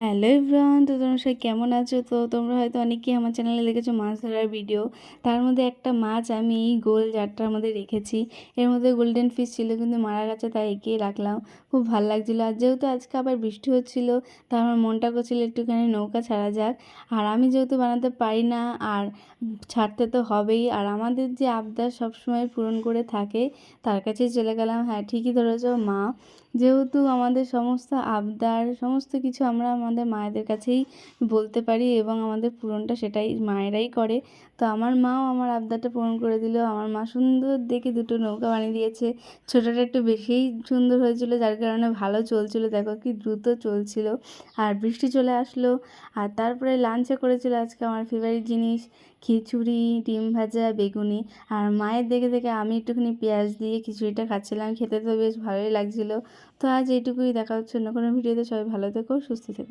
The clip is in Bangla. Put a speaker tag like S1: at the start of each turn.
S1: হ্যালো এভরিওয়ান, তো তোমরা সবাই কেমন আছো? তো তোমরা হয়তো অনেকেই আমার চ্যানেলে দেখেছো মাছ ধরার ভিডিও। তার মধ্যে একটা মাছ আমি এই গোল জারটার মধ্যে রেখেছি। এর মধ্যে গোল্ডেন ফিশ ছিল, কিন্তু মারা গেছে, তাই এগিয়ে রাখলাম। খুব ভালো লাগছিলো। আর যেহেতু আজকে আবার বৃষ্টি হচ্ছিলো, তা আমার মনটা করছিল একটুখানি নৌকা ছাড়া যাক। আর আমি যেহেতু বানাতে পারি না, আর ছাড়তে তো হবেই। আর আমাদের যে আবদার সবসময় পূরণ করে থাকে, তার কাছেই চলে গেলাম। হ্যাঁ, ঠিকই ধরেছো, মা। যেহেতু আমাদের সমস্ত আবদার, সমস্ত কিছু আমরা আমাদের মায়েদের কাছেই বলতে পারি, এবং আমাদের পূরণটা সেটাই মায়েরাই করে। তো আমার মাও আমার আবদারটা পূরণ করে দিল। আমার মা সুন্দর দেখে দুটো নৌকা বানিয়ে দিয়েছে। ছোটোটা একটু বেশিই সুন্দর হয়েছিল, যার কারণে ভালো চলছিল। দেখো কি দ্রুত চলছিল। আর বৃষ্টি চলে আসলো। আর তারপরে লাঞ্চে করেছিল আজকে আমার ফেভারিট জিনিস, খিচুড়ি, ডিম ভাজা, বেগুনি। আর মায়ের দেখে দেখে আমি একটুখানি পেঁয়াজ দিয়ে খিচুড়িটা খাচ্ছিলাম। খেতে তো বেশ ভালোই লাগছিলো। তো আজ এইটুকুই, দেখা হচ্ছে অন্য কোনো ভিডিওতে। সবাই ভালো থেকো, সুস্থ থেকো।